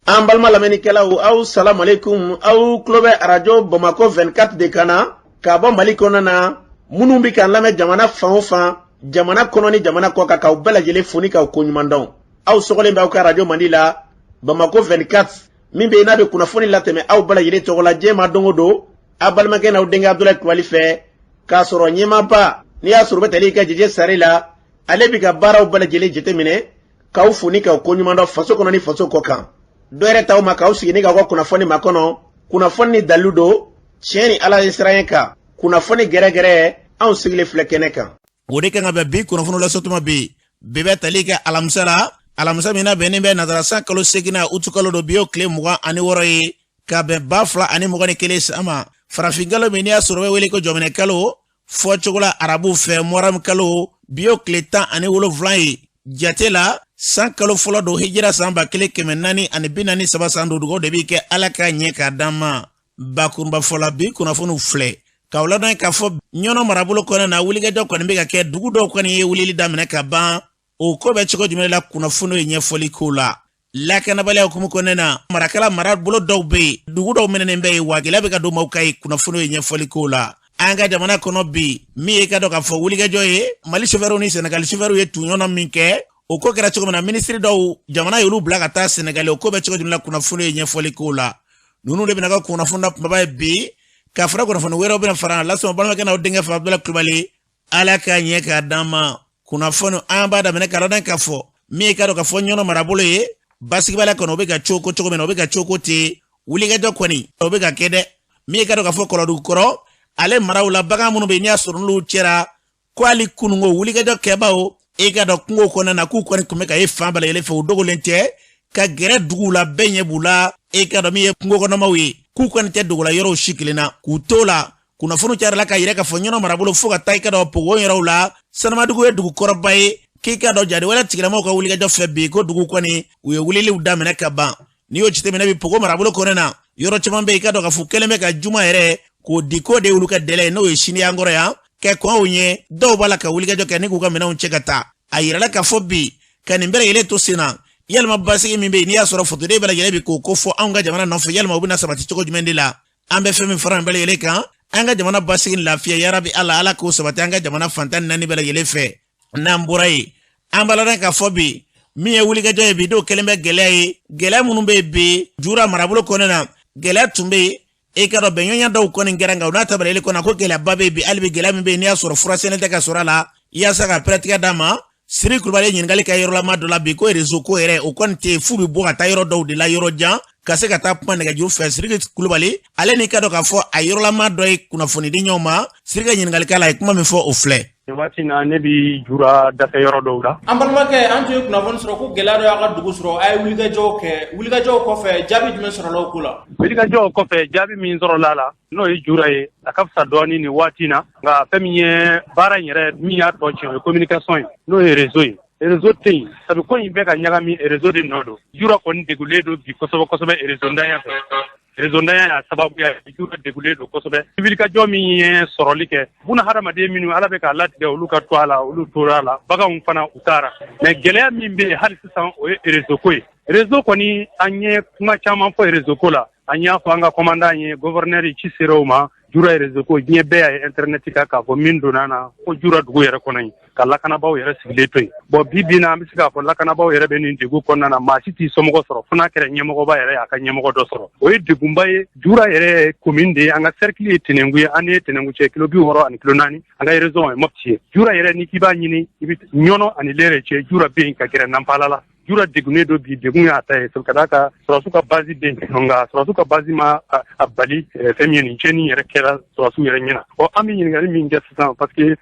Ambalma lamenikela ou salam alaikum ou klobe radio Bamako 24 de Kana kabo malikona na munumbi kan lame jamana fan jamana kononi jamana kwa ka ubela jele foni ka konyumandon au sokole mba ka radio Mandila Bamako 24 mimbe inabe kuna foni lateme au bela jele togola jema dongodo abalma ke na udenga Abdoulaye Kwalife ka soro nyema ba ni ya suru beteli ka jeje sarila alebi ka bara ubela jele jete mine ka ufoni ka konyumandon faso kononi faso kokan doere taw maka usini ga kuna foni makono kuna foni daludo cheni ala israyenka kuna foni gere an sigle flekeneka wode kan ga bi kuna foni la sotuma bi bebe talika alamsa mina benimbe nazara san kalo segina utukalo do bio kle muga ani woroyi ka be bafla ani muga ne kele sama farafingalo minia surwe wele ko jomene kalo fo chokola arabu fe moram kalo bio kle tan ani wolo vlayi jatela san kalo folo do hijira samba kele kemenani ani binani saba sando dugo debi ke alaka nyeka dama bakurba fola bi kuna fonu fle kawla dan ka fo nyono marabulo kona na wuliga do kona mbega ke dugu do kona ye wulili damene ka ban o ko be chiko jumela kuna fonu ye foli kula la kana bale ko kona na marakala marabulo do be dugu do menene mbe wagila be ka do maukai kuna fonu ye foli kula anga jamana kono bi mi ka do ka fo wuliga joye mali chevero ni Senegal chevero ye tunyona minke o ko kera chiko na ministry do jamana yulu blaga ta Senegal o ko be chiko jumela kuna fonu ye foli kula nunu de bina kuna fonu baba bi ka fara kuna fonu wero bina fara la so balma kana odinga fa Abdoulaye Kulibali ala ka nyeka dama kuna fonu amba da meneka rodan ka fo mi ka do ka fo nyono marabulo ye basiki bala kono be ga choko mena be ga choko te wuliga do kwani be ga kede mi ka do ka fo kolo du koro ale marawla baga munu be nya surunlu chera kwali kunungo wuliga do kebao e ga do kungo kona na ku kwani kumeka e famba le fe udogo lente ka gere dugula benye bula e ka do mi kungo kono mawi ku kwani te dugula yoro shikilina kutola kuna funu chara la ka yireka fonyono marabulo fuga taika do pogo yorawla sanama dugu e dugu korobai kika do jadi wala tikira mo ko wuliga do febbi ko dugu kwani uye wulili udamene ka ba ni yo chite menabi pogo marabulo konena yoro chimambe ka do ka fukele me ka juma ere ko diko de uluka dele no yeshini angoro ya ke ko unye do bala ka wuliga do ka ni ku ka mena unchekata ayira la ka fobi kan mbere ile to sina yalma basigi mimbe ni asoro fotude bala yelebi ko fo anga jamana no fo yalma ubina sabati choko jumendila ambe femi faran bala yele kan anga jamana basigi lafiya ya rabbi ala ko sabati anga jamana fantan nani bala yele fe namburai ambala ran ka fobi mi e wuliga joye bi do kelembe gele munumbe bi jura marabulo konena gele tumbe e ka do benyonya do konin geranga una tabale le kona ko gele babe bi albi gele mbe ni asoro furasene te ka sorala ya saka pratika dama Siri Kulibali nyingali ka yoro la madola bi ko rezo ko ere o konte fu bi bo ka tayoro do de la yoro jan kase ka ta pande ga ju fe Siri Kulibali ale ni ka do ka fo ayoro la madoy kuna foni di nyoma Siri nyingali ka la kuma me fo ofle wati na nebi jura da fe yoro do da ambalma ke antu kuna fon soro ko gelado ya ka dugu soro ay wuliga jo ko fe jabi dum soro lo kula wuliga jo ko fe jabi min soro lala no e jura e akafsa doni ni wati na nga femie bara nyere mi ya to chi communication no e réseau te sabe ko yimbe ka nyaga mi réseau de nodo jura ko ndegule do bi kosobe réseau ndaya ya sababu ya jura degule do kosobe wuliga jo mi sorolike buna harama de minu ala be ka lati de uluka twala ulu torala baga fana utara mais gele mi be hal sisan o réseau ko ni anye kuma chama fo réseau ko la anya fo anga commandant ye gouverneur ci siroma jura réseau ko nye be ay internet ka fo min do nana ko jura dugo yere ko nay kala kana baw yere sigle toy bo bibina mi sika fo la kana baw yere be ni digu ko nana ma siti somo ko soro funa kere nyemo ko ba yere aka nyemo ko do soro o yi digumbaye jura yere commune de anga cercle etenengu ane tenengu che kilo bi horo an kilo nani anga réseau e mopti jura yere ni kiba nyini ibi nyono ani lere che jura be ka kere nampalala jura degune do bi degun ata e so kadaka surasuka bazi de nga surasuka bazi ma abali femien ni cheni yere kera surasu yere nyina o ami ni ngari mi ngesa parce que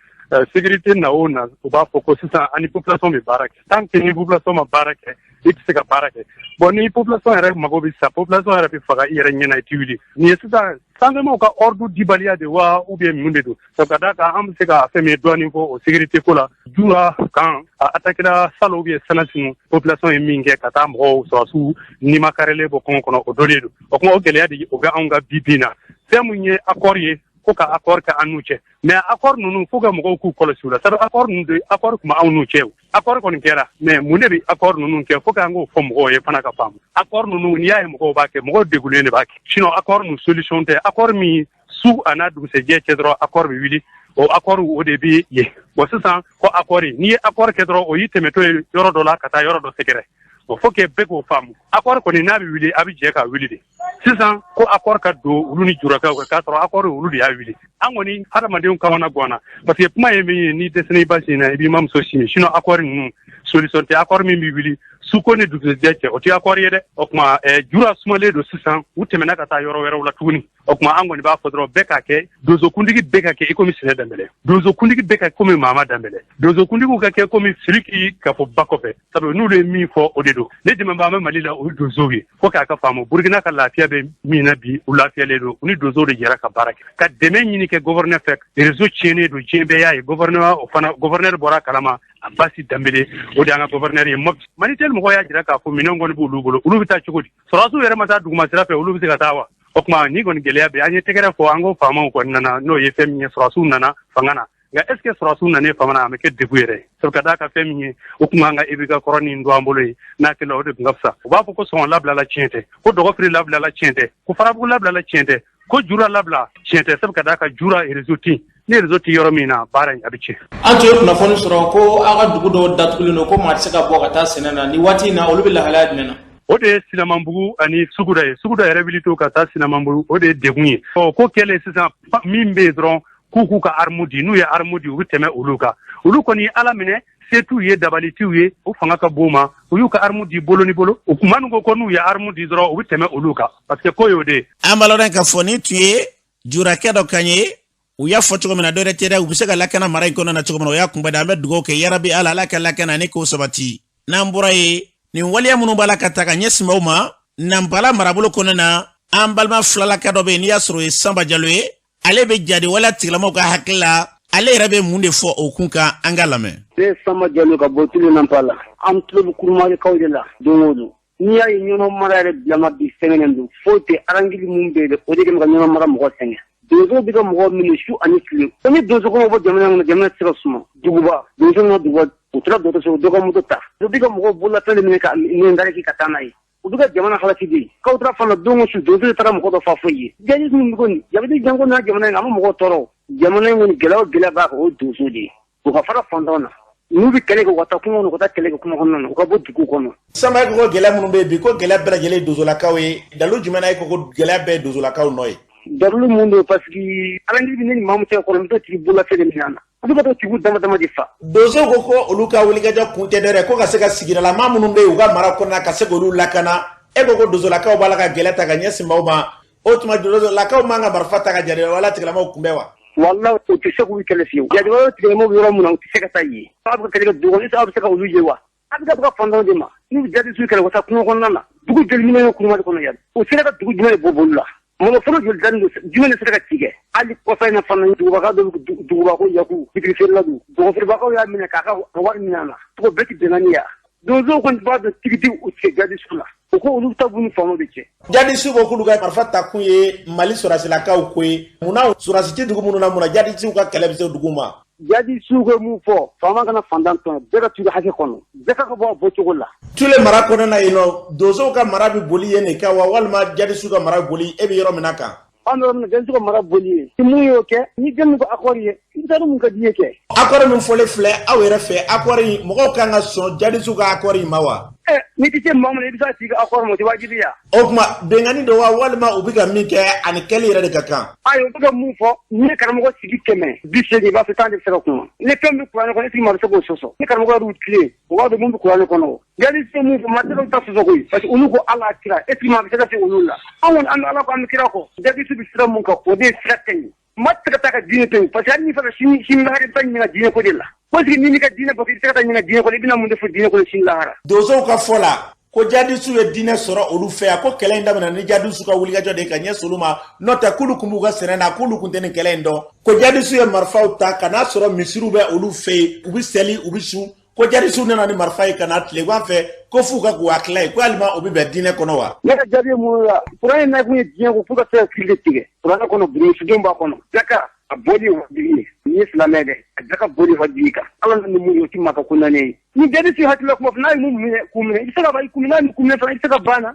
sécurité na ona o ba focus sa ani population be barake tant que ni population ma barake ikiseka barake bon ni population yere magobi sa population yere bi faga yere nyina tiwili ni sa sangemo ka ordu dibalia de wa ou bien mundedo so kadaka am seka femi douane ko o sécurité ko la jura kan attaquer la salo bien sanatinu population e minge kata mo so su ni makarele bo kono o doledo o ko gele yadi o ga anga bibina femunye accord ye ko ka accord ka anu cɛ mais accord nunu fo ka mɔgɔw k'u kɔlɔsi la c'est accord nunu de accord kuma aw n'u cɛ accord kɔni kɛra mais mun de bi accord nunu kɛ fo k'an k'o fɔ mɔgɔw ye fana ka faamu accord nunu n'i y'a ye mɔgɔw b'a kɛ mɔgɔw degunnen de b'a kɛ sinon accord nu solution tɛ accord min su a n'a dugusɛjɛ cɛ dɔrɔn accord bɛ wuli o accord o de bi ye bon sisan ko accord n'i ye accord kɛ dɔrɔn o y'i tɛmɛtɔ ye yɔrɔ dɔ la ka taa yɔrɔ dɔ sɛgɛrɛ bon faut que bɛɛ k'o faamu accord kɔni n'a bɛ wuli a bɛ jɛ ka wuli de sisan ko accord ka don olu ni jurakaw kan k'a sɔrɔ accord olu de y'a wuli an kɔni hadamadenw kamana ganna parce que kuma ye min ye n'i dɛsɛn'i ba sen na i b'i mamuso sini sinon accord ninnu solution tɛ accord min bɛ wuli suko ni dugusɛjɛ cɛ o tɛ accord ye dɛ o tuma jura sumalen don sisan u tɛmɛna ka taa yɔrɔ wɛrɛw la tuguni o tuma an kɔni b'a fɔ dɔrɔn bɛɛ ka kɛ donsokuntigi bɛɛ ka kɛ i komi Sɛnɛ Danbɛlɛ donsokuntigi bɛɛ ka kɛ komi Mama Danbɛlɛ donsokuntigiw ka kɛ komi Sidiki ka fɔ ba kɔfɛ sabu n'olu ye min fɔ o de don ne dɛmɛbaa bɛ Mali la o ye donsow ye fo k'a ka faamu Burukina ka lafiya bɛ min na bi u lafiyalen don u ni donsow de jɛra ka baara kɛ ka dɛmɛ ɲini kɛ gouverneur fɛ réseau tiɲɛnen don diɲɛ bɛɛ y'a ye gouverneur bɔra kalama a Basi Danbele o de y'an ka gouverneur ye Manitel mɔgɔw y'a jira k'a fɔ minɛnw kɔni b'olu bolo olu bɛ taa cogo di sɔrɔdasiw yɛrɛ ma taa duguma sira fɛ olu bɛ se ka taa wa o tuma ni kɔni gɛlɛya bɛ an ye tɛgɛrɛ fɔ an ko faamaw kɔni nana n'o ye fɛn min ye sɔrɔdasiw nana fanga na nka est ce que sɔrɔdasiw nana fanga na a bɛ kɛ degun yɛrɛ sabu ka d'a ka fɛn min ye o tuma an ka EBK kɔrɔ nin don an bolo ye n'a kɛla o de tun ka fisa u b'a fɔ ko sɔngɔ labilala tiɲɛ tɛ ko dɔgɔfiri labilala tiɲɛ tɛ ko farabugu labilala tiɲɛ tɛ ko jura labila tiɲɛ tɛ sabu ka d'a ka jura réseau tɛ ni réseau tɛ yɔrɔ min na baara in a bɛ tiɲɛ. An tun ye kunnafoni sɔrɔ ko aw ka dugu dɔw datugulen don ko maa tɛ se ka bɔ ka taa sɛnɛ na ni waati in na olu bɛ lahalaya jumɛn na. O de ye Sinamanbugu ani Suguda ye Suguda yɛrɛ wuli to ka taa Sinamanbugu o de ye degun ye ko kɛlen sisan min bɛ yen dɔrɔn k'u ka arme di n'u ye arme di u bɛ tɛmɛ olu kan olu kɔni ye Ala minɛ se t'u ye dabali t'u ye u fanga ka bon ma u y'u ka arme di bolo ni bolo u kuma n'u ko n'u ye arme di dɔrɔn u bɛ tɛmɛ olu kan parce que ko y'o de ye. An b'a lɔn ka fɔ ni tun ye jurakɛ dɔ kan ye u y'a fɔ cogo min na dɔ yɛrɛ tɛ dɛ u bɛ se ka lakana mara in kɔnɔna na cogo min na o y'a kunbɛn an bɛ dugawu kɛ yarabi Ala ka lakana ni k'o sabati n'an bɔra ye nin waleya minnu b'a la ka ta ka ɲɛsin maaw ma Nampala marabolo kɔnɔna na an balima filalaka dɔ bɛ yen n'i y'a sɔrɔ o ye Sanba Jalo ye ale bɛ jadi waleya tigilamɔgɔw ka hakili la ale yɛrɛ bɛ mun de fɔ o kun kan an ka lamɛn. Ne Sanba Jalo ka bɔ tulu Nampala an tulo bɛ kurumarikaw de la don o don n'i y'a ye ɲɔnɔ mara yɛrɛ bilama bi sɛgɛnnen don foyi tɛ arangili mun bɛ yen o de kɛlen ka ɲɔnɔ mara mɔgɔ sɛgɛn donso bɛ ka mɔgɔ minɛ su ani tile ko ni donso kɔnɔ bɔ jamana kɔnɔ jamana tɛ se ka suma duguba donso na duguba u tora dɔgɔtɔrɔso dɔ ka moto ta u bɛ ka mɔgɔw bololafɛn de minɛ ka nin dariki ka taa n'a ye u bɛ ka jamana halaki de k'aw tora fana don o su donso de taara mɔgɔ dɔ fa foyi ye jaabi min bɛ kɔni jaabi janko n'a jamana in a ma mɔgɔ tɔɔrɔ jamana in kɔni gɛlɛya b'a kan o donso de ye u ka fara fantanw na n'u bɛ kɛlɛ kɛ u ka taa kungo kɔnɔ u ka taa kɛlɛ kɛ kungo kɔnɔna na u ka bɔ dugu kɔnɔ. Sanba ye ko gɛlɛya minnu bɛ yen bi ko gɛlɛya bɛɛ lajɛlen ye donsolakaw ye dalu jumɛn na ye ko gɛlɛya bɛɛ ye donsolakaw nɔ ye. Dalu mun don parce que alangili bɛ ne ni maa min cɛ kɔrɔ n bɛ to tigi bololafɛn de minɛ a na a bɛ ka to tigiw dama dama de fa. Donsow ko ko olu ka wulikajɔ kun tɛ dɛ ko ka se ka sigidalama minnu bɛ yen u ka mara kɔnɔna ka se k'olu lakana e ko donsolakaw b'a la ka gɛlɛya ta ka ɲɛsin maaw ma o tuma donsolakaw man ka marifa ta ka jadi wala tigilamɔgɔw kunbɛn wa. Wala o tɛ se k'u kɛlɛ fiyewu jadi wala tigilamɔgɔw bɛ yɔrɔ min na u tɛ se ka taa yen aw bɛ ka kɛlɛ kɛ dugu kɔnɔ aw bɛ se ka olu ye wa a bɛ ka fantanw de ma n'u jadi su kɛlɛ u ka taa kungo kɔnɔna na dugu joli minɛ ye kuruma de kɔnɔ yan o sera ka dugu jumɛn de bɔ bolo la mɔgɔ fɔlɔ joli dani don jumɛn de sera ka ci kɛ hali kɔfɛ in na fana dugubaka dɔ duguba ko yaku bitigi feerela don dɔgɔfeerebakaw y'a minɛ k'a ka wari minɛ a la cogo bɛɛ tɛ bɛnna ni ya donsow kɔni b'a dɔn tigitiw u tɛ jadi su la u ko olu ta b'u ni faamaw de cɛ. Jadi su ko k'olu ka marifa ta kun ye Mali sɔrɔdasilakaw ko ye munna sɔrɔdasi tɛ dugu minnu na munna jadi suw ka kɛlɛ bɛ se dugu ma. Jadi suw bɛ mun fɔ faama kana fantan tɔn bɛɛ ka tugu hakɛ kɔnɔ bɛɛ ka bɔ a bɔcogo la. Tule mara kɔnɔna yen nɔ donsow ka mara bɛ boli yen de kan wa walima jadi suw ka mara boli e bɛ yɔrɔ min na kan. An bɛ yɔrɔ min na jadi suw ka mara boli ye ni mun y'o kɛ ni den min ko accord ye i bɛ taa ni mun ka di ye kɛ. Accord min fɔlen filɛ aw yɛrɛ fɛ accord in mɔgɔw kan ka sɔn jadi suw ka accord in ma wa. Ni tɛ se maa min na i bɛ taa sigi ka accord ma o tɛ wajibiya. O tuma bɛnkanni don wa walima u bɛ ka min kɛ ani kɛli yɛrɛ de ka kan. Ayi u bɛ ka mun fɔ ni karamɔgɔ sigi 180 i b'a fɔ tan de bɛ se ka kuma ni fɛn bɛ kuranɛ kɔnɔ i tigi ma bɛ se k'o sɔsɔ ni karamɔgɔ y'u tile u b'a dɔn mun bɛ kuranɛ kɔnɔ jadi se mun fɔ maa tɛ ka sɔsɔ koyi parce que olu ko Ala kira e tigi ma bɛ se ka se olu la an kɔni an bɛ Ala ko an bɛ kira kɔ jadi su bɛ sira mun kan o de ye sira ka ɲi maa tɛ ka taa ka diinɛ to yen parce que hali n'i fɛ ka sini lahara i bɛ taa ɲininka diinɛ ko de la parce que n'i m'i ka diinɛ bɔ i bɛ se ka taa ɲininka diinɛ ko la i bɛna mun de fɔ diinɛ ko la sini lahara. Donsow ka fɔ la ko jadi su ye diinɛ sɔrɔ olu fɛ yan ko kɛlɛ in daminɛ ni jadi su ka wulikajɔ de ka ɲɛsin olu ma n'o tɛ k'olu kun b'u ka sɛnɛ na k'olu kun tɛ nin kɛlɛ in dɔn ko jadi su ye marifaw ta ka n'a sɔrɔ misiriw bɛ olu fɛ yen u bɛ seli u bɛ su ko jari su nana ni marfa kana tle wa fe ko fu ka ko akla ko alma obi be dine kono wa ne jari mu la kuran na ku diɲɛ ko fuka se critique kuran kono buru sudum ba kono jaka a bodi wa dini ni islamé de jaka bodi wa dika ala ni mu yoti maka kunane ni jari si hatla ko na mu kumine isaka ba kumina ni kumina fa isaka bana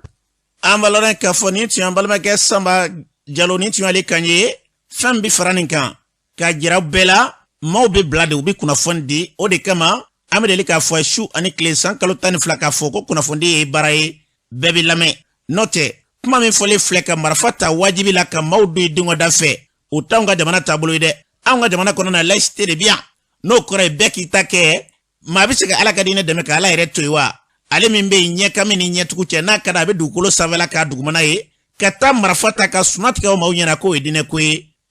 ambalore ka foni ti ambalma ke samba jaloni ti ale kanye fam bi faranin kan ka jira bela mo be blade ubi kuna fondi o de kama amedeli ka fo shu ani kle san kalo tani flaka fo ko kuna fondi e baraye bebi lame note kuma min fole fleka marfata wajibi la ka maudu dingo da fe utanga jamana tabulu ide anga jamana kono na laiste de bien no kore beki take ma bisika ala kadine de me ka ala ire toiwa ale mimbe nye kamini nye tukuche na kada be dukulo savela ka dugumana ye kata marfata ka sunat ka ma unyana ko edine ko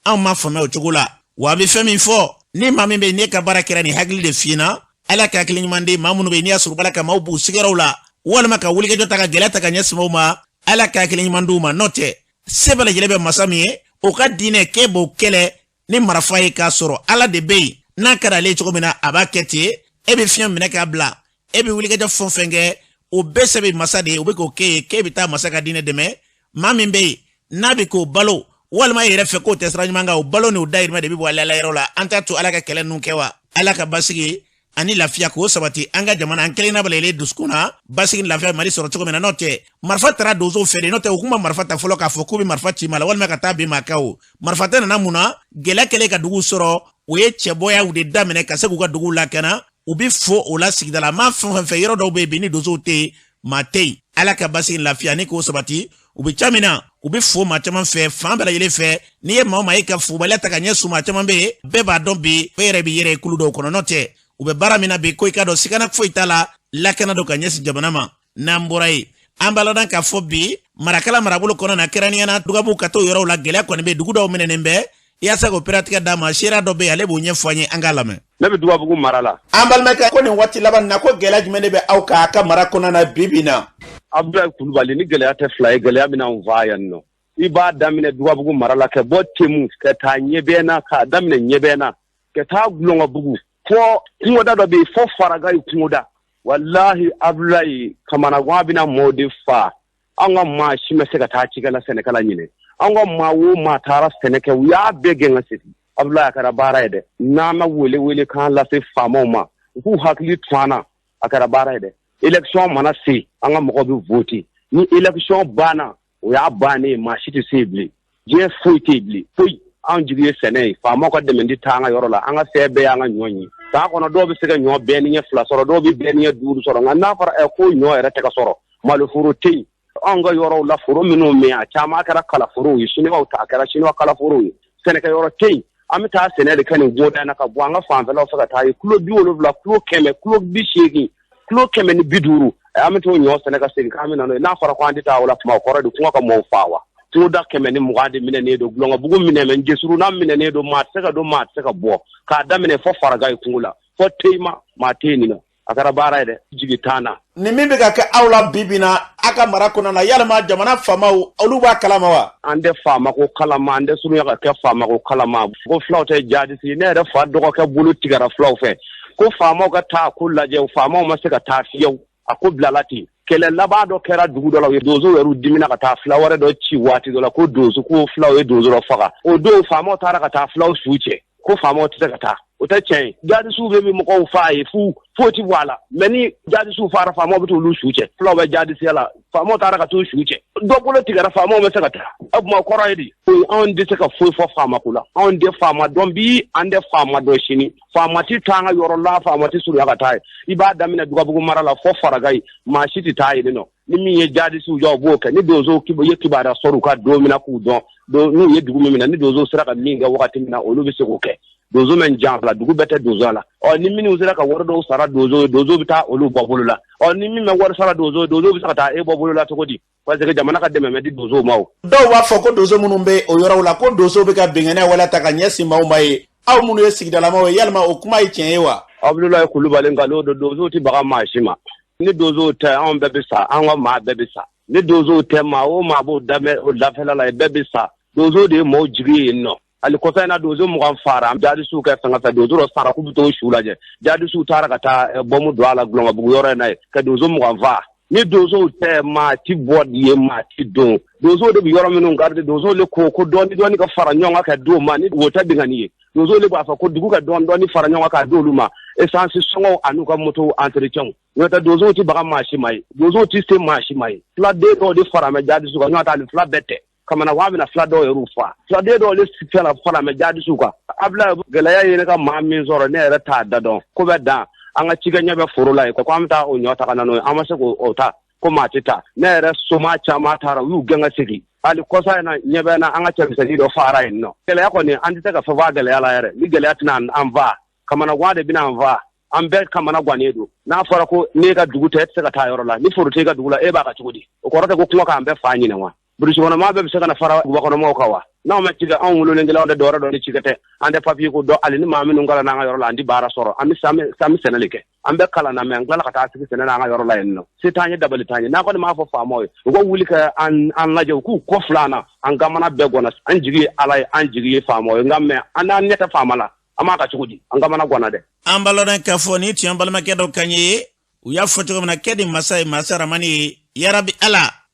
an ma fama o chugula wa bi femi fo ni ma mimbe ne ka barakira ni hagli de fina ala ka kilin mande mamunu be ni asuru balaka maubu sigarawla wala maka wulige jota ka gelata ka nyesmo ma ala ka kilin manduma note sebele jelebe masami o ka dine kebo kele ni marfaye ka soro ala de bey na kada le chugumina abaketi ebe fiam mine ka bla ebe wulige jo fonfenge o besebe masade o be ko ke bita masaka dine deme mamimbe nabi ko balo walma yere fe ko tesrany manga o balo ni o dair ma de bi wala la yero la anta to ala ka kelen nun kewa ala ka basigi ani lafiya ko sabati anga jamana an kelina balele duskuna basigi lafiya mari soro to mena note marfata dozo fere note hukuma marfata folo ka fo kubi marfati mala walma ka tabi makao marfata na muna gela kele ka dugu soro o ye cheboya u de damene ka se ku ka dugu la kana ubi fo o la sigdala ma fon fe yero do be bini dozo te matei ala ka basigi lafiya ni ko sabati ubi chamina ubi fo ma chaman fe fambala yele fe ni ye ma ka fo bala ta ka nyesu ma chaman be ba don bi fere bi yere kuludo kono note ube baramina be ko ikado sikana fo itala lakana do ka nyesi jabanama namburai ambala dan ka fo bi marakala marabulo kono na keraniana dugabu kato yoro la gele ko ne be dugudo menenembe ya sa ko piratika da ma shira do be ale bo nyefanye angalame nabi dugabu marala ambal meka ko ni wati laban na ko gele jumene be auka aka marakona na bibina Abdul Kulubali ni gele ate fly gele amina unvayan no iba damine dugabu marala ke botemu ke ta nyebena ka damine nyebena ke ta glonga bugu ko kungoda do be fo faraga kungoda wallahi Abdullahi kamana gwabina modifa anga ma shimese ka ta cigala senekala nyine anga ma wo ma tara seneke ya bege ngasi Abdullahi akara bara ede na ma wele kan la se famo ma ku hakli twana akara bara ede election mana si anga mo ko voti ni election bana o ya bane ma shiti sebli je foitebli foi an jigye sene famo ko demendi tanga yorola anga sebe anga nyonyi ta kono do be sega nyo be ni fla soro do be ni duru soro nga na fara e ko nyo ere te ka soro malu furu ti anga yoro la furu minu me a chama kala kala furu yi shini wa ta kala shini wa kala furu yi sene ka yoro ti amita sene de kan goda na ka buanga fambe la faka tayi kulo biwolo la kulo keme kulo bishegi kulo keme ni biduru amito nyo sene ka segi kamina no na fara ko andita wala kuma ko redu kuma ka mo fawa to da keme ni mugade mine ne do glonga bugu mine men jesuru na mine ne do mat seka bo ka da mine fo faraga kungula fo teima mateni na akara bara ide jigitana ni mimbe ka awla bibina aka marakona na yalma jamana famau oluba kalama wa ande fama ko kalama ande sunu ya ka fama ko kalama ko flawte jadi si ne da fa do ko bulu tigara flaw fe ko fama ko ta kullaje fama ma seka ta fiyo akoblalati kele labado kera dugu do la dozo weru dimina ka ta flawre do ci wati do la ko dozo ko flaw dozo ro faga o do fama tara ka ta flaw suche ko fama tete ka ta o ta chen jadi su be mi mo ko faaye fu foti wala meni jadi su fara fama be to lu suche flaw be jadi sela fama tara ka to suche do bolo tigara fama me saka ta ab ma ko raydi o on de saka fo fama kula on de fama don bi ande fama do shini fama ti tanga yoro la fama ti suru ka ta iba damina duga bugu marala fo faragai ma shiti tayi no ni mi ye jadi su jo boka ni dozo kibo ye kibara soru ka do mina ku do no ye dugu mina ni dozo sira ka minga wakati mina olu be se ko ke dozo men jambla dugu bete dozo la o ni mini usira ka wordo sara dozo bita olu bobulu la o ni mi me wor sara dozo bita ta e bobulu la to kodi parce que jamana ka deme me di dozo maw do wa fo ko dozo munumbe o yoro la ko dozo be ka bengene wala ta ka nyesi maw mai aw munu ye sigdala maw yalma o kuma yi wa Abdullahi Kulubali ngalo dozo ti baga mashima ni dozo te an bebe sa an ma bebe sa ni dozo te ma o ma bo dame o la fela la bebe sa dozo de mo jiri no ali kosana dozo mu kan fara jadi su ka sanga sa dozo sara ku to shulaje jadi su tara kata bomu do ala glonga bu yore na ka dozo mu kan va ni dozo te ma ti bod ye ma ti don dozo de bi yoro minu garde dozo le ko doni ka fara nyonga ka do ma ni wota dingani dozo le ba fa ko dugu ka doni fara nyonga ka do luma essence songo anu ka moto entretien wota dozo ti baga mashi mai dozo ti se mashi mai fla de do de fara me jadi su ka nyata le fla bete kamana wa mina fla do rufa fla de do le fela fara me jadi su ka abla galaya yene ka ma min zoro ne ra ta dadon ko be da anga chiga nyabe furula ko kwamta o nyota kana no amase ko ota ko matita ne re soma chama tara yu ganga sigi ali kosa na nyabe na anga chemse ni do fara no kele yako ni andite ka fava gele ala yare ni gele atna anva kamana wade bina anva ambe kamana gwanedo na fara ko ne ka duguta tse ka tayoro la ni furute ka dugula e ba ka chudi o korota ko kuma ka ambe fanyi ne wa burishi wona mabe se kana fara wa kono mo kawa na ma ciga an wulo ngela de dora do ni cigate ande papier ko do ali ni mami no ngala na nga yoro la andi bara soro ami sami senelike ambe kala na men ngala kata sigi senena nga yoro la enno sitanye dabali tanye na ko ma fo famoy go wuli ka an lajo ku ko flana an gamana begona an jigi alay an jigi famoy ngamme ana neta famala ama ka chudi an gamana gona de ambalo na kafoni ti ambalo makedo kanye uya foto na kedi masai masara mani ya rabbi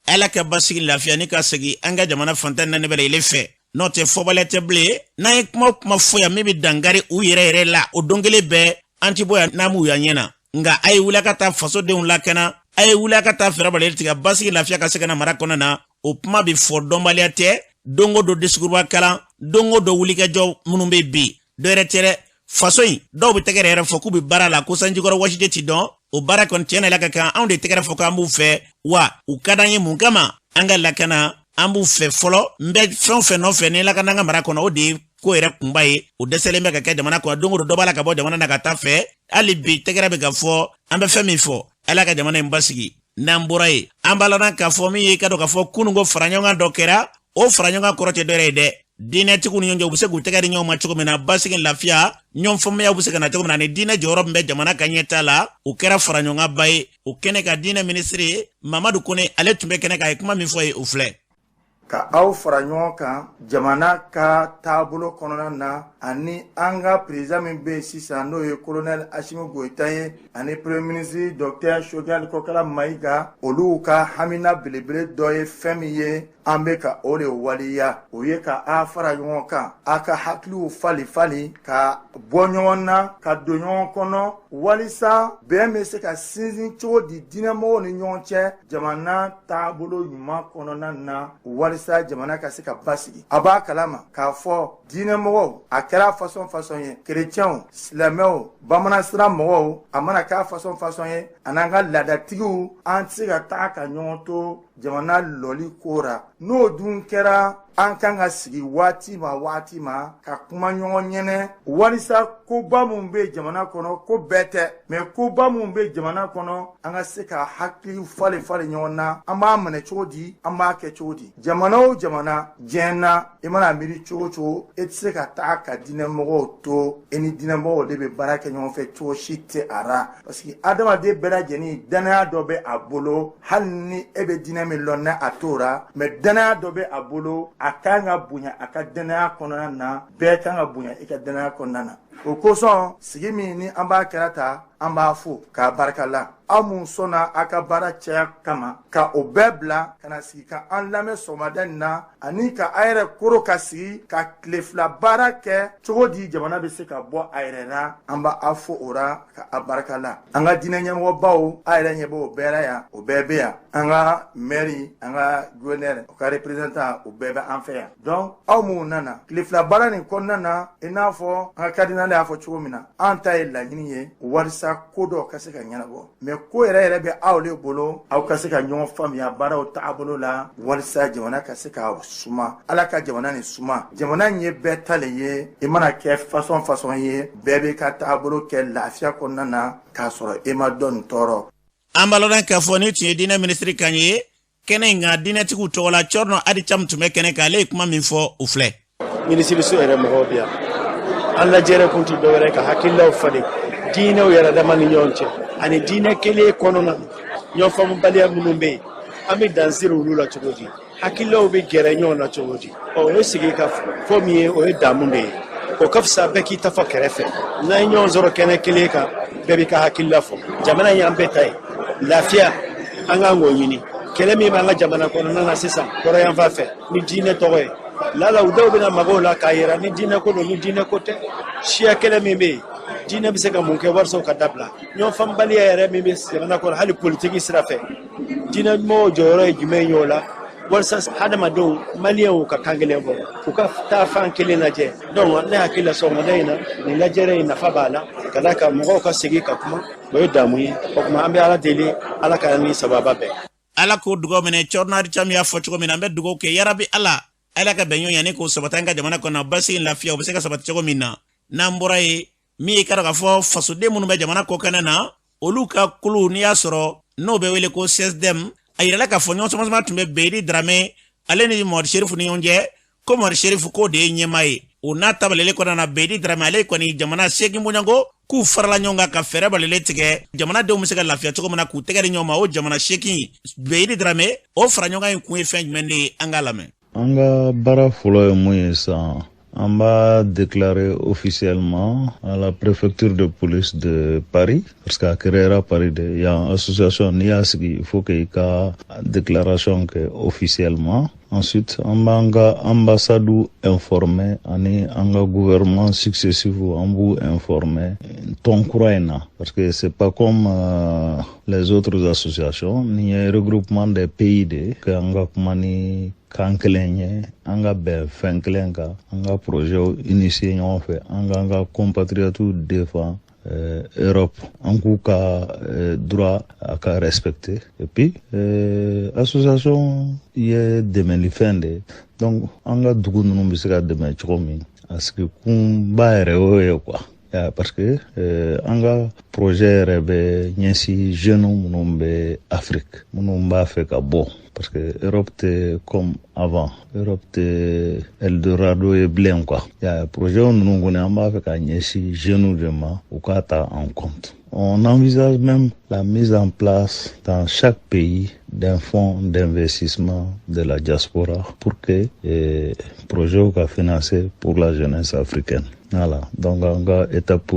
ala ka basigi lafiya ni ka segi anga jamana fontaine na ne bele ile fe note fobalete ble na ikma foya mebi dangari u yere la o dongele be antiboya namu ya nyena nga ay wula kata faso de un lakana ay wula kata fera bale tiga basigi lafiya ka sega na marakona na o pma bi fodombaliate dongo do diskurba kala dongo do wulika jo munumbe bi do retere faso yi do bi tegere era foku bi barala ko sanji goro washite ti don o bara kon tiena la kaka on de tegere foku ambu fe wa u kadanye mungama anga lakana ambu fe folo mbe fon no fe ne lakana nga marakona o de ko era kumbaye o desele mbe kaka jamana ko dongo do bala ka bo jamana na kata fe ali bi tegere be ka fo ambe fe mi fo ala ka jamana mbasigi namburai ambala na ka fo mi ka do ka fo kunungo faranyonga dokera o faranyonga korote dore de dine tiku ni nyonjo buse gutegari nyoma chuko mena basigi lafia nyom fome ya buse kana chuko mena ne dine jorob mbe jamana kanyeta la ukera faranyonga bai ukene ka dine ministry Mamadou Kone ale tumbe kene ka ikuma mifoye ufle ka aw fara ɲɔgɔn kan jamana ka taabolo kɔnɔna na ani an ka président min bɛ sisan n'o ye colonel Assimi Goïta ye ani premier ministre docteur Choguel Kokala Maïga olu ka hamina belebele dɔ ye fɛn min ye an bɛ ka o de waliya o ye ka a fara ɲɔgɔn kan a ka hakiliw fali ka bɔ ɲɔgɔn na ka don ɲɔgɔn kɔnɔ walisa bɛn bɛ se ka sinsin cogo di diinɛmɔgɔw ni ɲɔgɔn cɛ jamana taabolo ɲuman kɔnɔna na walisa jamana ka se ka basigi a b'a kalama k'a fɔ diinɛmɔgɔw a kɛra fasɔn ye kerecɛnw silamɛw bamanan sira mɔgɔw a mana k'a fasɔn ye an'an ka laadatigiw an tɛ se ka taga ka ɲɔgɔn to jamana lɔli ko ra n'o dun kɛra an kan ka sigi waati ma ka kuma ɲɔgɔn ɲɛnɛ walisa koba mun bɛ jamana kɔnɔ ko bɛɛ tɛ mɛ koba mun bɛ jamana kɔnɔ an ka se ka hakili falen ɲɔgɔn na an b'a minɛ cogo di an b'a kɛ cogo di jamana o jamana diɲɛ na i mana miiri cogo e tɛ se ka taa ka diinɛmɔgɔw to e ni diinɛmɔgɔw de bɛ baara kɛ ɲɔgɔn fɛ cogo si tɛ a ra parce que adamaden bɛɛ lajɛlen danaya dɔ bɛ a bolo hali ni e bɛ diinɛ min lɔn n'a a t'o ra mɛ danaya dɔ bɛ a bolo a kan ka bonya a ka danaya kɔnɔna na bɛɛ kan ka bonya i ka danaya kɔnɔna na o kosɔn sigi min ni an b'a kɛra ta an b'a fo k'a barika la aw mun sɔnna a ka baara caya kama ka o bɛɛ bila ka na sigi ka an lamɛn sɔgɔmada in na ani ka a yɛrɛ koro ka sigi ka tile fila baara kɛ cogo di jamana bɛ se ka bɔ a yɛrɛ la an b'a fo o ra ka a barika la an ka diinɛ ɲɛmɔgɔbaw a yɛrɛ ɲɛ bɛ o bɛɛ la yan o bɛɛ bɛ yan an ka maire an ka gouverneur o ka représentant o bɛɛ bɛ an fɛ yan donc aw mun nana tile fila baara nin kɔnɔna na i n'a fɔ an ka cardinal y'a fɔ cogo min na an ta ye laɲini ye walisa ko dɔ ka se ka ɲɛnabɔ mais ko yɛrɛ bɛ aw le bolo aw ka se ka ɲɔgɔn faamuya baaraw taabolo la walisa jamana ka se ka suma ala ka jamana ni suma jamana ɲɛ bɛɛ ta le ye i mana kɛ fasɔn ye bɛɛ bɛ ka taabolo kɛ lafiya kɔnɔna na k'a sɔrɔ e ma dɔ nin tɔɔrɔ an balodan k'a fɔ ni tun ye diinɛ ministiri kan ye kɛnɛ in ka diinɛtigiw tɔgɔ la cɔrɔnɔ adi cam tun bɛ kɛnɛ kan ale ye kuma min fɔ u filɛ minisiriso yɛrɛ mɔgɔw bɛ yan an lajɛrɛ kun tɛ dɔwɛrɛ ka hakililaw falen diinɛw yɛrɛ dama ni ɲɔgɔn cɛ ani diinɛ kelen kɔnɔna na ɲɔgɔn faamubaliya minnu bɛ yen ami dansir ulu la chogodi hakilo be gerenyo na chogodi o sigi ka fomi o damunde o kafsa beki tafakerefe na nyon zoro kene keleka bebi ka hakilla fo jamana yambe tay lafia anga ngoyini kelemi manga jamana kono na sisa koro yan va fe ni dine towe lala udo bina magola kayira ni dine ko ni dine kote shia kelemi be dine bi se ka munke warso ka dabla nyon fambali yere mi be jamana ko hali politique israfe dine mo joro jume yola warsa hada madon maliyan ka kangele bo ka ta fan kele na je don na hakila so madaina ni la jere na fabala kadaka mo ka sigi ka kuma boy damuyi ko kuma ambe ala dele ala ka ni sababa be ala ko dugo mene chornari cham ya fo chugo mina be dugo ke yarabi ala ka benyo yani ko sabatanga jamana ko na basi lafia obeseka sabati chugo mina namborai mi ka ka fo fasude munu be jamana ko kanana oluka kulu ni asoro no be wele ko csdem ayira ka fo nyon soma tumbe bedi drame ale ni mod sherifu ni onje ko mod sherifu ko de nyemai una tabalele ko na bedi drame ale ko ni jamana segi munyango ku farla nyonga ka fere balele tige jamana de musika lafia chugo mana ku tegari nyoma o jamana sheki bedi drame o fra nyonga ku efeng mende angalame anga bara fulo moye sa on va déclarer officiellement à la préfecture de police de Paris, parce qu'à Carrera Paris, il y a une association NIAS, il faut qu'il y ait une déclaration officiellement. Ensuite, on va ambassade informé, on a gouvernement successif on va informer ton courant, parce que c'est pas comme les autres associations, il y a un regroupement des pays que on a kumani kankelenye anga be fenklenga anga projet initié on fait anga compatriotes défend Europe en coup ka droit à respecter et puis association y demain fende donc anga dugu nunu bisika demain chomi parce que kumba rewe quoi parce que anga projet rebe nyesi jeune munumbe Afrique munumba Afrique bon parce que Europe est comme avant. Europe est Eldorado et Blin quoi. Il y a un projet où nous avons avec Agnesi, Genoudement, au Kata en compte. On envisage même la mise en place dans chaque pays d'un fonds d'investissement de la diaspora pour que le projet soit financé pour la jeunesse africaine. Voilà. Donc, on va étape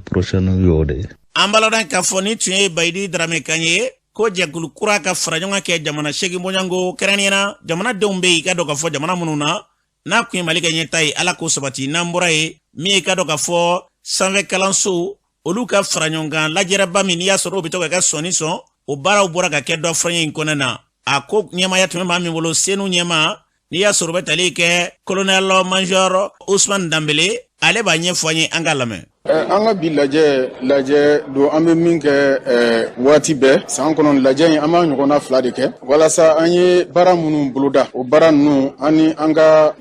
prochaine yode. Ambalodan kafoni tuye baidi drame kanye ko jagulu kura ka faranyonga ke jamana shegi monyango keraniena jamana dombe ka doka fo jamana mununa na ku malika nyetai ala ko sabati namborae mi ka doka fo sanve kalanso oluka faranyonga lajera bamini ya soro bitoka ka soniso o bara ubora ka kedo franye inkonana ako nyema ya tume mami wolo senu nyema ni ya soro betali ke colonel major Ousmane Dambele ale ba nyefanye angalame anga bi lajɛ do an bɛ min kɛ waati bɛɛ san kɔnɔ lajɛ in an b'a ɲɔgɔnna fila de kɛ walasa an ye baara minnu boloda o baara ninnu ani an bɛ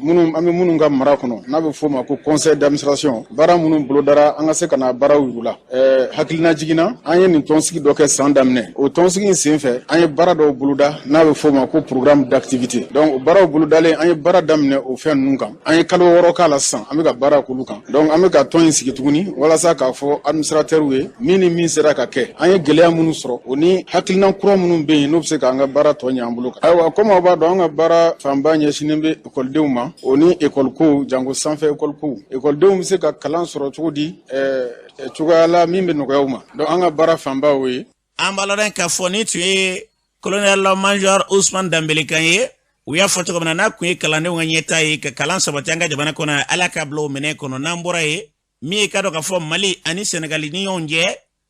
minnu ka mara kɔnɔ n'a bɛ f'o ma ko conseil d'administration baara minnu bolodara an ka se ka na baaraw yirula hakilina jiginna an ye nin tɔnsigi dɔ kɛ san daminɛ o tɔnsigi in senfɛ an ye baara dɔw boloda n'a bɛ f'o ma ko programme d'activité donc o baaraw bolodalen an ye baara daminɛ o fɛn ninnu kan an ye kalo 6 k'a la sisan an bɛ ka baara k'olu kan donc an bɛ ka tɔn in sigi tuguni walasa k'a fɔ administrateur ye min sera ka kɛ an ye gɛlɛya minnu sɔrɔ o ni hakilina kura minnu bɛ yen n'o bɛ se k'an ka baara tɔ ɲɛ an bolo kan ayiwa komi aw b'a dɔn an ka baara fanba ɲɛsinnen bɛ ekɔlidenw ma o ni ekɔlikow jango sanfɛ ekɔlikow ekɔlidenw bɛ se ka kalan sɔrɔ cogo di cogoya la min bɛ nɔgɔya u ma donc an ka baara fanba o ye an baloden ka fɔ ni tun ye colonel major Ousmane Dambele kan ye u y'a fɔ cogo min na n'a kun ye kalandenw ka ɲɛta ye ka kalan sabati an ka jamana kɔnɔ ala ka bila o minɛ kɔnɔ n'an bɔra ye mi ye ka dɔ ka fɔ Mali ani Senegali ni ɲɔgɔn cɛ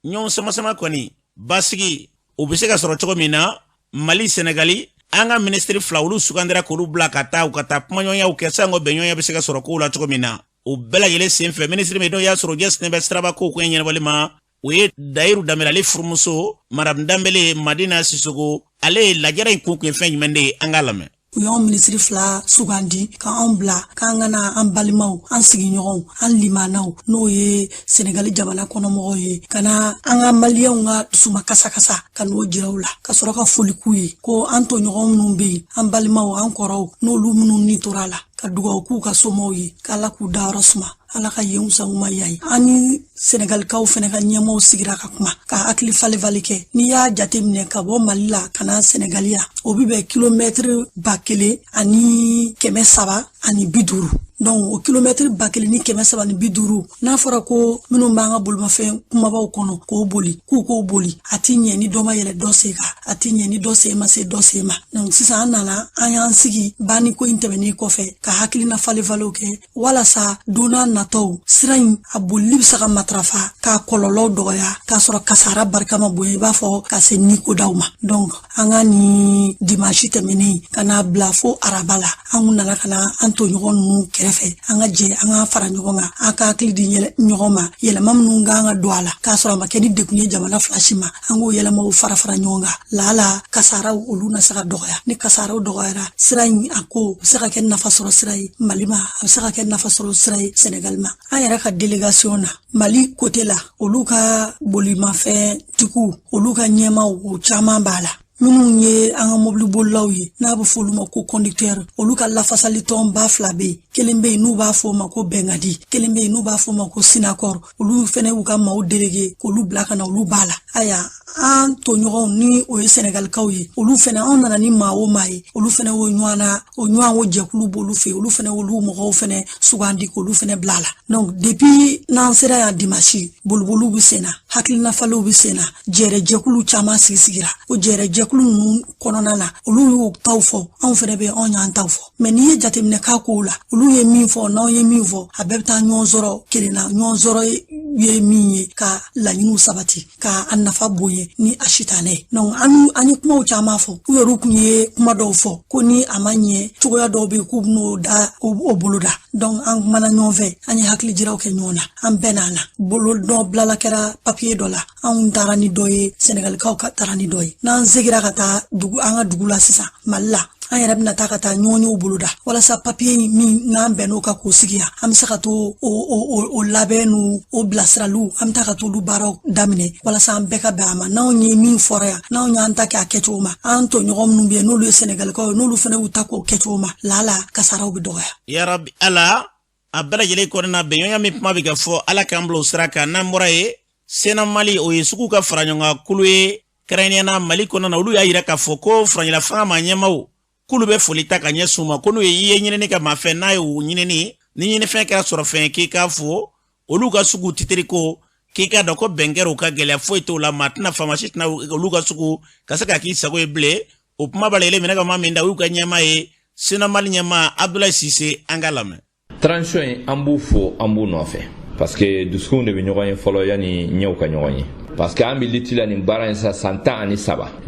ɲɔgɔn sama kɔni basigi u bɛ se ka sɔrɔ cogo min na Mali Senegali an ka ministre fila olu sugandira k'olu bila ka taa kumaɲɔgɔnyaw kɛ sanko bɛnɲɔgɔnya bɛ se ka sɔrɔ kow la cogo min na o bɛɛ lajɛlen senfɛ ministre min dɔw y'a sɔrɔ jɛsinen bɛ siraba kow ko ɲɛnabɔli ma o ye Dayiru Dambele ale furumuso Madame Dambele Madina Sisoko ale ye lajɛra in kun ye fɛn jumɛn de ye an k'a lamɛn. U y'an minisiri fila sugandi k'an bila k'an ka na an balimaw an sigiɲɔgɔnw an limanaw n'o ye Senegali jamana kɔnɔmɔgɔw ye ka na an ka maliyɛnw ka dusuma kasakasa ka n'o jira u la ka sɔrɔ ka foli k'u ye ko an tɔɲɔgɔn minnu bɛ yen an balimaw an kɔrɔw n'olu minnu ni tora la ka dugawu k'u ka somɔgɔw ye k'Ala k'u dayɔrɔ suma ala ka yen usahuma yayi ani Senegal kaw fene ka nyamo sigira ka kuma ka akli fale valike ni ya jatemne ka bo malila kana Senegalia obi be kilometre bakele ani keme saba ani biduru donc o kilomètre bakele ni keme saba ni biduru na fora ko minu manga bulma fe kuma ba kono ko boli ko boli ati nyeni doma yele doseka ati nyeni dosema se dosema donc sisa anana ayan sigi bani ko intervenir ko fe ka hakili na fale valoke wala sa dona nato sirain abuli saka matrafa ka kololo doya ka soro kasara barkama boye ba fo ka se niko dawma donc angani dimanche temene kana blafo arabala anguna kana antonio nu kerefe anga je anga fara nyogonga aka akli di nyogoma yela mamnu nganga douala ka soro ma kedi dekunye jamana flashima ango yela ma fara nyonga lala kasara uluna saka doya ni kasara doya sirain ako saka ken nafa soro sirai malima saka ken nafa soro sirai Senegal ma ayara ka delegation na Mali côté là oluka bolima fe tiku oluka nyema o chama bala minu ye anga mobli bollawi na ba foluma ko conducteur oluka la fasaliton ba flabe kelembe nu ba fo mako bengadi kelembe nu ba fo mako sinakor olu fene uka ma o délégué ko lu blaka na olu bala aya an to nyoron ni o Senegal kawye olu fene on na ni ma o mai olu fene o nywana o jekulu bolu fe olu fene olu mo fene sugandi ko olu fene blala donc depuis nan sera ya dimashi bolbolu bi sena hakli na falo bi sena jere jekulu chama sigira o jere jekulu nun konona na olu yo tawfo on fene be on yan tawfo mais ni jatemne ka ko la olu ye min fo na ye min fo abebta nyonzoro kelina nyonzoro ye minye ka la nyinu sabati ka annafa boye ni ashitane non ani kuma chama fo ku yoru kunye kuma do fo ko ni amanye tugoya do be ku no da obuluda donc an mana nyove ani hakli jiraw ke nyona an benana bolol do blala kera papier dola an tarani doye Senegal kaw ka tarani doye nan zegira kata dugu anga dugula sisa malla an yɛrɛ bɛna taa ka taa ɲɔgɔnyew boloda walasa papier min n'an bɛnn'o ka k'o sigiya an bɛ se ka to o labɛn n'u o bilasiraliw an bɛ taa ka t'olu baaraw daminɛ walasa an bɛɛ ka bɛn a ma n'anw ye min fɔra yan n'anw y'an ta kɛ a kɛcogo ma an tɔɲɔgɔn minnu bɛ yen n'olu ye Senegalikaw ye n'olu fana y'u ta k'o kɛcogo ma lala kasaraw bɛ dɔgɔya. Yarabi ala a bɛɛ lajɛlen kɔnɔna bɛnɲɔgɔnya min kuma bɛ ka fɔ ala k'an bila o sira kan n'an bɔra ye sena Mali o ye sugu ka fara ɲɔgɔn kan kulu ye kɛrɛnkɛrɛnnenya Mali kɔnɔna olu y'a yira k'a fɔ ko faraɲɛla fanga ma ɲɛmaaw kulu be foli ta ka ɲɛ suma ko n'u ye ɲinini ka mafɛn n'a ye o ɲinini ni ɲinifɛn kɛra sɔrɔ fɛn k'i k'a fɔ olu ka sugu titiri ko k'i ka dɔn ko bɛnkɛrɛw ka gɛlɛya foyi t'o la maa tɛna faamasi tɛna olu ka sugu ka se ka k'i sago ye bilen o kuma b'a la yɛlɛ minɛ ka maa min da u ka ɲɛmaa ye Sena Mali ɲɛmaa Abdoulaye Cissé an ka lamɛn. Transition in an b'u fo an b'u nɔfɛ parce que dusukun de bɛ ɲɔgɔn ye fɔlɔ yanni ɲɛw ka ɲɔgɔn ye. Parce que an bɛ litila nin baara in sa san 13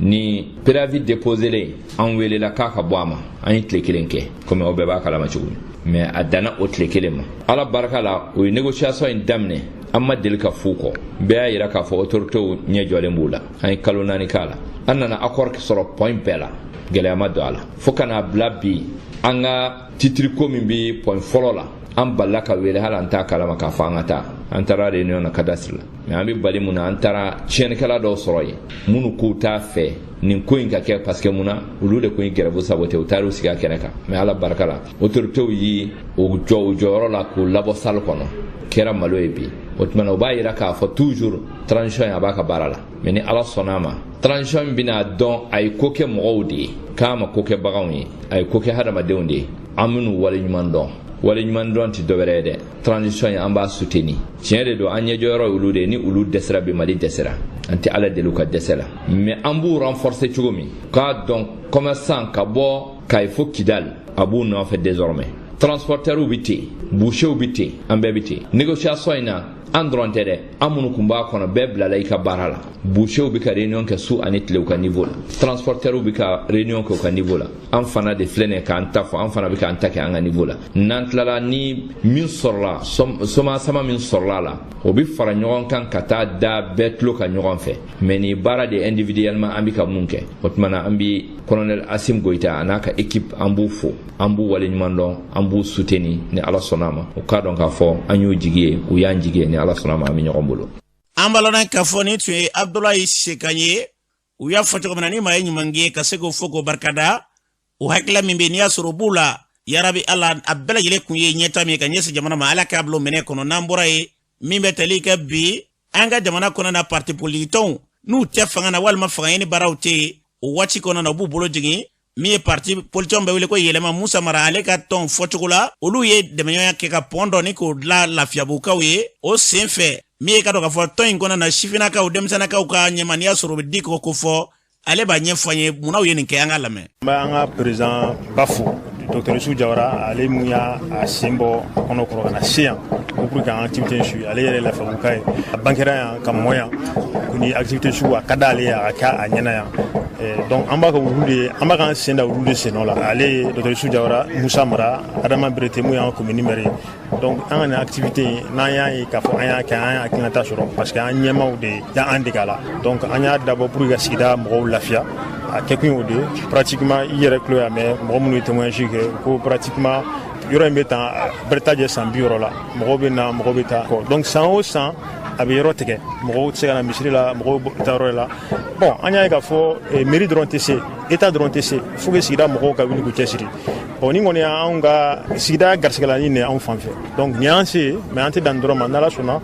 ni préavis déposé len an welela k'a ka bɔ a ma an ye tile kelen kɛ komi aw bɛɛ b'a kalama cogo min mais a danna o tile kelen ma ala barika la o ye négociation in daminɛ an ma deli ka fu kɔ bɛɛ y'a yira k'a fɔ autoritéw ɲɛ jɔlen b'u la an ye kalo 4 k'a la an nana accord sɔrɔ point bɛɛ la gɛlɛya ma don a la fo ka n'a bila bi an ka titre ko min bɛ point fɔlɔ la an balila ka wele hali an t'a kalama k'a fɔ an ka taa an taara réunion na cadastre la mais an bɛ bali mun na an taara tiɲɛnikɛla dɔw sɔrɔ yen minnu k'u t'a fɛ nin ko in ka kɛ parce que mun na olu de ko in gɛrɛbu sabote u taar'u sigi a kɛnɛ kan mais ala barika la autoritéw yi o jɔyɔrɔ la k'u labɔ salle kɔnɔ kɛra malo ye bi o tuma na u b'a yira k'a fɔ toujours transition a b'a ka baara la mais ni ala sɔnn'a ma transition bɛna dɔn a ye ko kɛ mɔgɔw de ye k'a ma ko kɛ baganw ye a ye ko kɛ hadamadenw de ye an minnu waleɲuman dɔn wale ɲuman dɔn ti dɔwɛrɛ ye dɛ transition an b'a soutenir tiɲɛ de don an ɲɛjɔyɔrɔ ye olu de ni olu dɛsɛra bi Mali dɛsɛra an tɛ ala deli u ka dɛsɛ la mais an b'u renforcer cogo min k'a dɔn commerçant ka bɔ Kayi fo Kidal a b'u nɔfɛ désormais transporteurs bɛ ten bouchers bɛ ten an bɛɛ bɛ ten négociation in na an dɔrɔn tɛ dɛ an minnu kun b'a kɔnɔ bɛɛ bilala i ka baara la bouchers bɛ ka réunion kɛ su ani tile u ka niveau la transporteurs bɛ ka réunion kɛ u ka niveau la an fana de filɛ nin ye k'an ta fɔ an fana bɛ k'an ta kɛ an ka niveau la n'an tilala ni min sɔrɔla somasama min sɔrɔla la o bɛ fara ɲɔgɔn kan ka taa da bɛɛ tulo ka ɲɔgɔn fɛ mais ni baara de individuellement an bɛ ka mun kɛ o tuma na an bɛ colonel Asim Goïta a n'a ka équipe an b'u fo an b'u waleɲuman dɔn an b'u soutenir ni ala sɔnna ma o k'a dɔn k'a fɔ an y'u jigi ye u y'an jigi ye ni ala sɔnna ma an bɛ ɲɔgɔn bolo. an balana k'a fɔ ni tun ye Abdoulaye Cissé kan ye u y'a fɔ cogo min na ni maa ye ɲuman kɛ ka se k'o fɔ k'o barikada o hakilila min bɛ n'i y'a sɔrɔ o b'u la yarabi ala abela yele kunye nyeta mi ka nyese jamana ma ala ka blo mene kono nambura ye mimbe talika bi anga jamana kono na parti politon nu te fanga na walma fanga ni barawte o wachi kono na bu bolo jigi mi parti politon be wele ko yelema Musa Mara ale ka ton fotugula olu ye demenyo ya ke ka pondo ni ko la lafia bukawe o senfe mi ka do ka fo ton kono na shifina ka o demsana ka o ka nyemania soro be diko ko fo ale ba nyefanye muna ye ninke anga lame ba anga president bafu Dr. Soujawara ale muya a sembo kono koro kana sian pour que activité su ale yele la famu kai bankera ya ka moya kuni activité su a kadale ya ka anyana ya donc amba ka wulude amba kan senda wulude senola ale Dr. Soujawara Musa Mara adama brete muya ko minimere donc an activité na ya e ka fo anya ka anya kinata soro parce que anyema de ya andikala donc anya d'abord pour que sida mo lafia à quelqu'un ou deux pratiquement hier clos à mais moi mon témoin que pratiquement il y aura un béton bretage sans bureau là moi bena moi beta donc 100 au 100 avec roteke moi c'est la misri là moi taro là bon anya ka fo mairie de RTC état de RTC faut que sida moi ka wini ko tessiri bon ni ngone anga sida garsigala ni ne en fanfe donc nyansi mais ante dandro manala sona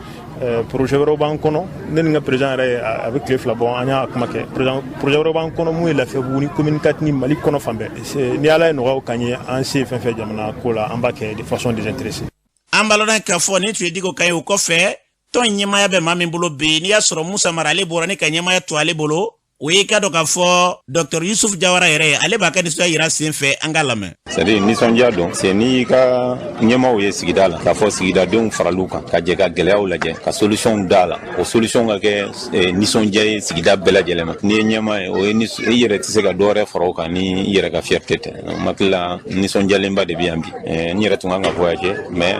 projet Euroban kono nenga président avec les flabon anya kumake projet Euroban kono mu la fe buni communicat ni mali kono fambe c'est ni ala no kanye ansi fe jamana kola ambake de façon désintéressée ambalona ka fo ni tu digo kayo ko fe to nyima ya be mami bolo be ni asoro Musa Mara le borani ka nyima ya to ale bolo oui ka do ka fo Dr. Yusuf Jawara ere ale ba ka ni so yira sinfe angalame c'est ni sonja donc c'est ni ka nyema o yesigida la ka fo sigida don faraluka ka je ka gele o laje ka solution dala o solution ga ke ni sonja sigida bela jelema ni nyema o ni yere tise ka dore faroka ni yere ka fierté matla ni sonja lemba de biambi ni yere tunga voyage mais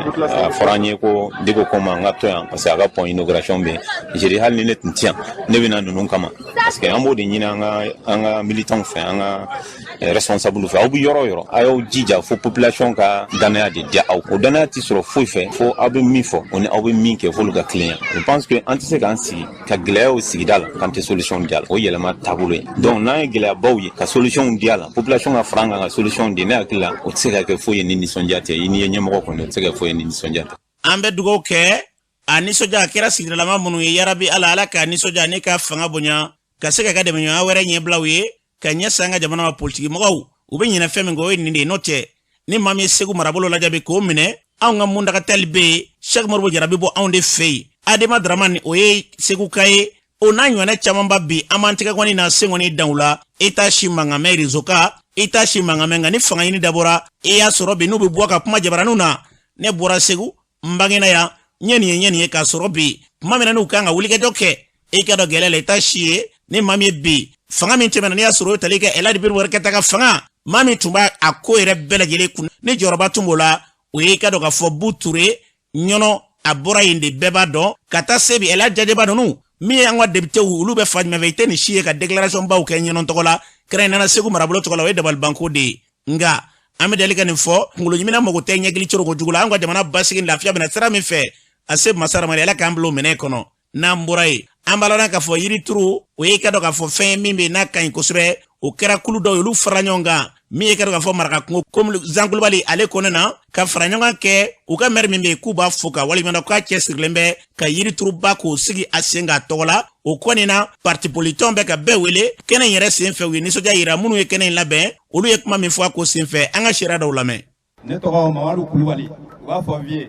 foranye ko digo ko ma ngato ya parce que aga point inauguration be jeri hal ni net tient ne bina nunu kama parce que ambo de nyina anga militant fait anga responsable fait obu yoro ayo jija fo population ka dana de dia au dana ti soro fo fait fo abu mi fo on abu mi ke fo le client je pense que anti kan si ka gleo sigidal quand solution dial o yelema tabule donc na glea bawye ka solution dial population a franga ka solution de na akila o tseka ke fo yeni ni sonjate yini nyemo ko no tseka fo yeni ni sonjate ambe dugo ke ani soja kera sigidala mamunu yarabi ala ka ni soja ne ka fanga bonya kaseka ka de menyo awere nyeblawe ka nyasanga jamana wa politiki mo ube nyina feme ngo ni note ni mami segu marabolo la jabe ko mine anga munda ka talbe chaque morbo jarabi bo onde fei adema dramani oye segu kai onanyo na chamamba bi amantika kwani na sengo ni daula eta shimanga meri zoka eta shimanga menga ni fanga ni dabora e ya sorobe no be buaka puma jabaranuna ne bora segu mbangena ya nyeni ka sorobe mami na no kanga wulike doke e ka do gelele eta shie ni mami bi fanga min temena ni ya soro talika eladi bir workata ka fanga mami tumba akoire bela jele kun ni joroba tumbola oye ka do ka fo buture nyono abora inde beba do kata sebi ela jajeba no mi angwa debite ulu be fajme veite ni shie ka declaration ba o kenyo non tokola krena na segu marabolo tokola we debal banko de nga ame delika ni fo ngulo nyimina mogo tenya gili choro go jugula angwa jamana basigin lafia bena sera mi fe aseb masara mari ela kamblo mene kono na mburai ambalona ka fo yiri turu oye ka do ka fo fe mimbe na kan kusre o kera kulu do yulu franyonga mi ka do ka fo maraka ko comme zangul bali ale konena ka franyonga ke o ka mer mimbe kuba fuka wali manda ka chesirlembe ka yiri turu bako sigi asenga tola o konena parti politon be ka bewele kenen yere senfe wi ni soja yira munu e kenen labe olu ye kuma mi fo ko senfe anga shira do lame ne to ko mawalu kulwali wa fo vie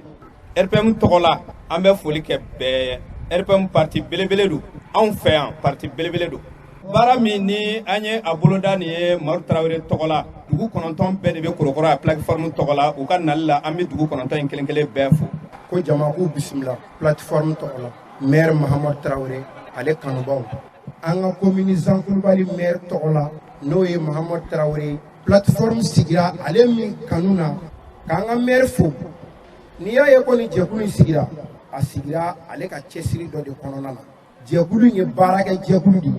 rpm tola ambe foli ke be RPM parti belebele do an fɛ yan parti belebele do baara min ni an ye a boloda ni ye Maru Tarawele tɔgɔ la dugu 9 bɛɛ de bɛ Kolokɔrɔ a plateforme tɔgɔ la u ka nali la an bɛ dugu 9 in kelen-kelen bɛɛ fo ko jama k'u bisimila plateforme tɔgɔ la maire Mahamadu Tarawele ale kanubaw an ka commune Zankulubali maire tɔgɔ la n'o ye Mahamadu Tarawele plateforme sigira ale min kanu na k'an ka maire fo n'i y'a ye ko ni jɛkulu sigira a sigira ale ka cɛsiri dɔ de kɔnɔna na jɛkulu ye baarakɛ jɛkulu de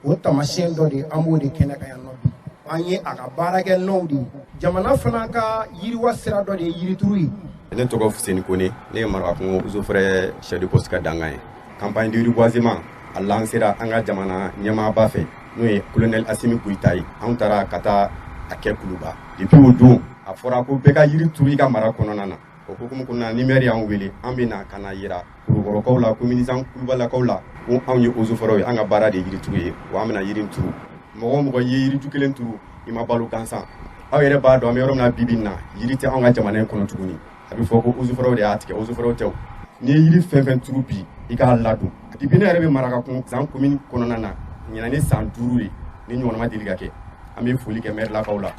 o tamasiyɛn dɔ de an b'o de kɛnɛ kan yan nɔ bi an ye a ka baarakɛ nɔw de jamana fana ka yiriwa sira dɔ de ye yirituru ye. ne tɔgɔ Fuseni Kone ne ye Marakakungo Uzofrɛ chef de poste ka dangan ye campagne de reboisement a lancera an ka jamana ɲɛmaaba fɛ n'o ye colonel Asimi Goyita ye anw taara ka taa a kɛ Kuluba depuis o don a fɔra ko bɛɛ ka yiri turu i ka mara kɔnɔna na o hukumu kɔnɔna ni maire y'an wele an bɛ na ka na yira kurukɔrɔkaw la communisant kulubalakaw la ko anw ye ozofɔrɔw ye an ka baara de ye yiri turu ye wa an bɛna yiri turu mɔgɔ o mɔgɔ ye yiritu kelen turu i ma balo gansan aw yɛrɛ b'a dɔn an bɛ yɔrɔ min na bi na yiri tɛ anw ka jamana in kɔnɔ tuguni a bɛ fɔ ko ozofɔrɔw de y'a tigɛ ozofɔrɔw tɛ n'i ye yiri fɛn fɛn turu bi i k'a ladon depuis ne yɛrɛ bɛ Marakakun san commune kɔnɔna na ɲina ni san 5 de ni ɲɔgɔn ma deli ka kɛ an bɛ foli kɛ maire lakaw la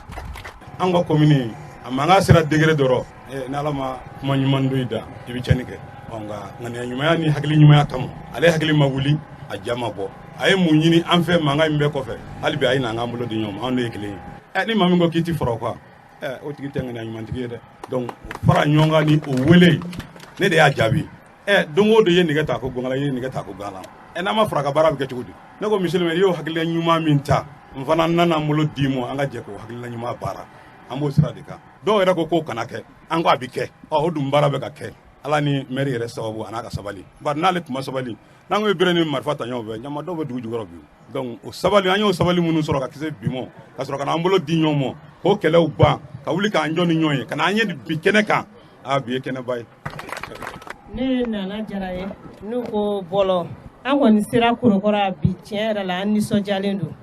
an ka commune a mankan sera degré dɔrɔn ni ala ma kuma ɲuman dɔ i da i bɛ tiɲɛni kɛ nka ŋaniya ɲumanya ni hakili ɲumanya kama ale hakili ma wuli a ja ma bɔ a ye mun ɲini an fɛ mankan min bɛ kɔfɛ hali bi a ye na an k'an bolo di ɲɔgɔn ma anw de ye kelen ye ni maa min ko k'i ti fara o kan o tigi tɛ ŋaniya ɲumantigi ye dɛ donc fara ɲɔgɔn kan ni o wele ne de y'a jaabi don o don i ye nɛgɛ ta ko gɔngala i ye nɛgɛ ta ko gala n'a ma fara ka baara bɛ kɛ cogo di ne ko monsieur le maire i y'o hakilina ɲuman min ta n fana nana n bolo d'i ma an ka jɛ k'o hakilina ɲuman baara an b'o sira de kan dɔw yɛrɛ ko k'o kana kɛ an ko a bɛ kɛ o dun baara bɛ ka kɛ ala ni maire yɛrɛ sababu a n'a ka sabali bari n'ale tun ma sabali n'an ko bere ni marifa ta ɲɔgɔn fɛ ɲama dɔw bɛ dugu jukɔrɔ bi donc o sabali an y'o sabali minnu sɔrɔ ka kisɛ bi mɔ ka sɔrɔ ka n'an bolo di ɲɔgɔn ma k'o kɛlɛw ban ka wuli k'an jɔ ni ɲɔgɔn ye ka n'an ye bi kɛnɛ kan bi ye kɛnɛba ye. ne nana jara ye n'u ko bɔlɔ an kɔni sera Kurukɔrɔ bi tiɲɛ yɛrɛ la an nisɔndiyalen don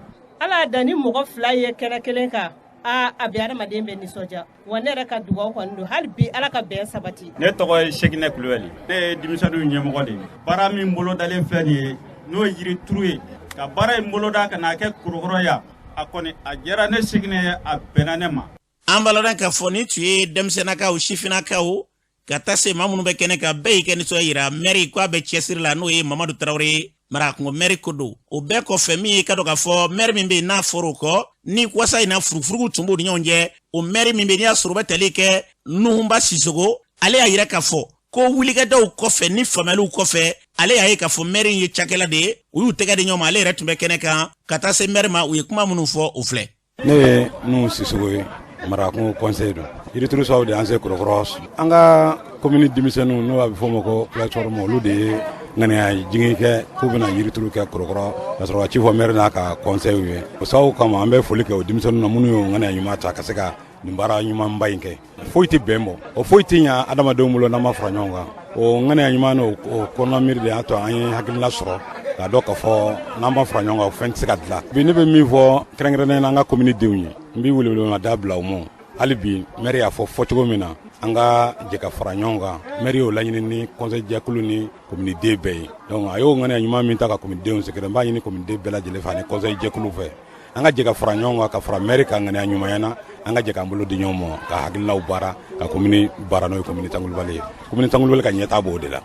ala dan ni mɔgɔ 2 ye kɛnɛ kelen kan a bɛ adamaden bɛ nisɔndiya wa ne yɛrɛ ka dugawu kɔni don hali bi ala ka bɛn sabati. ne tɔgɔ ye Sekinɛ Kulubali ne ye denmisɛnninw ɲɛmɔgɔ de ye baara min bolodalen filɛ nin ye n'o ye yiri turu ye ka baara in boloda ka n'a kɛ Kurukɔrɔ yan a kɔni a diyara ne Sekinɛ ye a bɛnna ne ma. an balala k'a fɔ ni tun ye denmisɛnnakaw sifinnakaw ka taa se maa minnu bɛ kɛnɛ kan bɛɛ y'i kɛ nisɔn yira maire ko a bɛ cɛsiri la n'o ye Mamadu Tarawele Marakungo maire ko don o bɛɛ kɔfɛ min ye ka dɔn k'a fɔ maire min bɛ yen n'a fɔra o kɔ ni wasa in na furufurugu tun b'o ni ɲɔgɔn cɛ o maire min bɛ yen n'i y'a sɔrɔ o bɛ tali kɛ Nuhunba Sisogo ale y'a yira k'a fɔ ko wulikɛdaw kɔfɛ ni faamuyaliw kɔfɛ ale y'a ye k'a fɔ maire in ye cakɛla de ye u y'u tɛgɛ di ɲɔgɔn ma ale yɛrɛ tun bɛ kɛnɛ kan ka taa se maire ma u ye kuma minnu fɔ o filɛ. ne ye Nuhu Sisogo ye Marakungo conseil don yirituru sababu de an se Kurukɔrɔ an ka commune denmisɛnninw n'o a bɛ fɔ o ma ko plateforme olu de ye ŋaniya jigin kɛ k'u bɛna yirituru kɛ Kurukɔrɔ ka sɔrɔ ka ci fɔ maire n'a ka conseil ye o sababu kama an bɛ foli kɛ o denmisɛnninw na minnu y'o ŋaniya ɲuman ta ka se ka nin baara ɲumanba in kɛ foyi tɛ bɛn bɔ o foyi tɛ ɲɛ adamadenw bolo n'an ma fara ɲɔgɔn kan o ŋaniya ɲuman n'o kɔnɔna miiri de y'a to an ye hakilina sɔrɔ k'a dɔn k'a fɔ n'an ma fara ɲɔgɔn kan o fɛn tɛ se ka dilan bi ne bɛ min fɔ kɛrɛnkɛrɛnnenya an ka commune denw ye n bɛ welewelemada bila u ma hali bi maire y'a fɔ cogo min na an ka jɛ ka fara ɲɔgɔn kan maire y'o laɲini ni conseil jɛkulu ni commune den bɛɛ ye donc a y'o ŋaniya ɲuman min ta ka commune denw sɛgɛrɛ n b'a ɲini commune den bɛɛ lajɛlen fɛ ani conseil jɛkulu fɛ an ka jɛ ka fara ɲɔgɔn kan ka fara maire ka ŋaniya ɲumanya na an ka jɛ k'an bolo di ɲɔgɔn ma ka hakilinaw baara ka commune baara n'o ye commune Tangulubali ye commune Tangulubali ka ɲɛtaa b'o de la.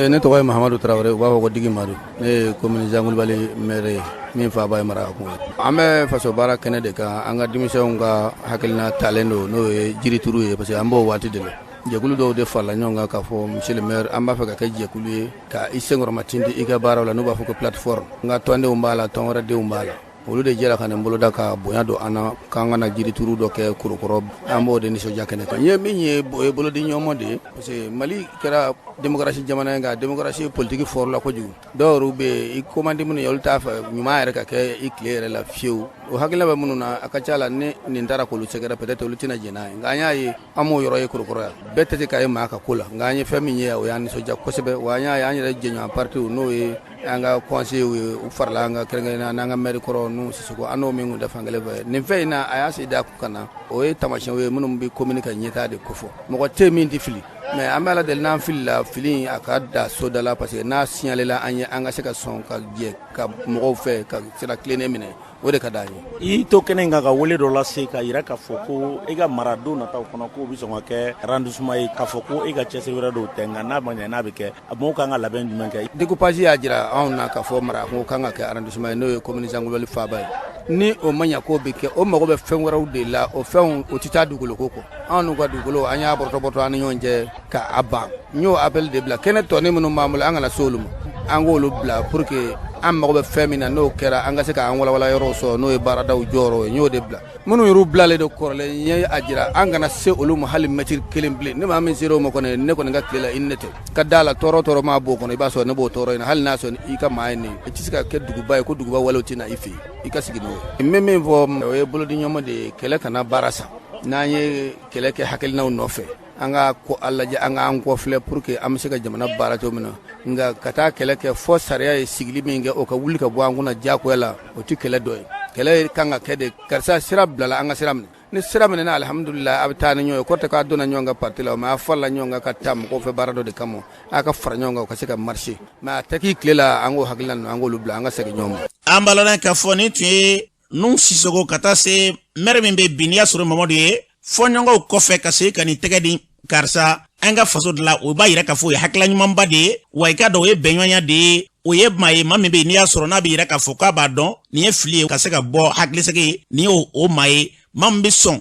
ne tɔgɔ ye Mahamadu Tarawele u b'a fɔ ko Digi Madu ne ye commune Tangulubali maire ye min faaba ye Marakakungo ye an bɛ faso baara kɛnɛ de kan an ka denmisɛnw ka hakilina talen don n'o ye jirituru ye parce que an b'o waati de la jɛkulu dɔw de farala ɲɔgɔn kan k'a fɔ monsieur le maire an b'a fɛ ka kɛ jɛkulu ye ka i senkɔrɔma tindi i ka baaraw la n'u b'a fɔ ko plateforme n ka tɔndenw b'a la tɔn wɛrɛ denw b'a la olu de jɛra ka nin boloda ka bonya don an na k'an kana jirituru dɔ kɛ Kurukɔrɔ an b'o de nisɔndiya kɛnɛ kan n ye min ye o ye bolodi ɲɔgɔn de ye parce que Mali kɛra démocratie jamana ye nka démocratie politique fɔrɔla kojugu dɔw yɛrɛ bɛ yen i komandi minnu ye olu t'a fɛ ɲuman yɛrɛ ka kɛ i tile yɛrɛ la fiyewu o hakilina bɛ minnu na a ka ca la ni nin taara k'olu sɛgɛrɛ peut-être olu tɛna jɛn n'a ye nka an y'a ye an m'o yɔrɔ ye Kurukɔrɔ yan bɛɛ tɛ se k'a ye maa ka ko la nka an ye fɛn min ye o y'an nisɔndiya kosɛbɛ wa an y'a ye an yɛrɛ jɛɲɔgɔn partiw n'o ye an ka conseillers ye u farala an ka kɛrɛnkɛrɛnnenya n'an ka maire kɔrɔ Nuhu Sisogo an n'o min kun tɛ fankelen fɛ nin fɛn in na a y'a se da kun kan na o ye taamasiyɛnw ye minnu bɛ commune ka ɲɛtaa de kofɔ mɔgɔ tɛ min tɛ fili mais an bɛ ala deli n'an filila fili a ka da so da la parce que n'a signalela an ye an ka se ka sɔn ka jɛ ka mɔgɔw fɛ ka sira tilennen minɛ o de ka d'an ye. I to kɛnɛ in kan ka wele dɔ lase ka yira k'a fɔ ko e ka maradenw nataw kɔnɔ k'o bɛ sɔn ka kɛ arrondissement ye k'a fɔ ko e ka cɛsiri wɛrɛ dɔw tɛ nka n'a ma ɲɛ n'a bɛ kɛ a mɔgɔw kan ka labɛn jumɛn kɛ. découpage y'a jira anw na k'a fɔ Marakungo kan ka kɛ arrondissement ye n'o ye commune Tangulubali faaba ye ni o ma ɲɛ k'o bɛ kɛ o mago bɛ fɛn wɛrɛw de la o fɛnw o tɛ taa dugukolo ko kɔ anw n'u ka dugukolo an y'a bɔrɔtɔ an ni ɲɔgɔn cɛ k'a ban n y'o appel de bila kɛnɛ tɔni minnu b'an bolo an kana se olu ma an k'olu bila pour que an mago bɛ fɛn min na n'o kɛra an ka se k'an walawala yɔrɔw sɔrɔ n'o ye baaradaw jɔyɔrɔ ye n y'o de bila minnu y'u bilalen don kɔrɔlen n ye a jira an kana se olu ma hali mètre kelen bilen ne maa min sera o ma kɔni ne kɔni ka tile la i ni ne tɛ ka d'a la tɔɔrɔ tɔɔrɔ maa b'o kɔnɔ i b'a sɔrɔ ne b'o tɔɔrɔ in na hali n'a sɔrɔ i ka maa ye nin i tɛ se ka kɛ duguba ye ko duguba walew tɛ na i fɛ yen i ka sigi n'o ye n bɛ min fɔ o ye bolodiɲɔgɔnma de ye kɛlɛ kana baara sa n'an ye kɛlɛ kɛ hakilinaw nɔfɛ an ka ko Allah je an ka an kɔfilɛ pour que an bɛ se ka jamana baara cogo min na nka ka taa kɛlɛ kɛ fɔ sariya ye sigili min kɛ o ka wuli ka bɔ an kunna diyagoya la o tɛ kɛlɛ dɔ ye kɛlɛ kan ka kɛ de karisa sira bilala an ka sira minɛ ni sira minɛna alhamdulillah a bɛ taa ni ɲɔgɔn ye ko tɛ k'a donna ɲɔgɔn ka parti la mais a fɔra ɲɔgɔn kan ka taa mɔgɔw fɛ baara dɔ de kama a ka fara ɲɔgɔn kan o ka se ka marcher mais a tɛ k'i tile la an k'o hakilina ninnu an k'olu bila an ka segin ɲɔgɔn ma. An balala k'a fɔ ni tun ye Nuhu Sisoko ka taa se maire min bɛ bi n'i y'a sɔrɔ Mamadu ye fɔɲɔgɔnw kɔfɛ ka se ka nin tɛgɛ di karisa an ka faso de la o b'a yira k'a fɔ o ye hakilila ɲumanba de ye wa i ka dɔn o ye bɛnɲɔgɔnya de ye o ye maa ye maa min bɛ yen n'i y'a sɔrɔ n'a bɛ yira k'a fɔ k'a b'a dɔn nin ye fili ye ka se ka bɔ hakilisigi ye nin ye o maa ye maa min bɛ sɔn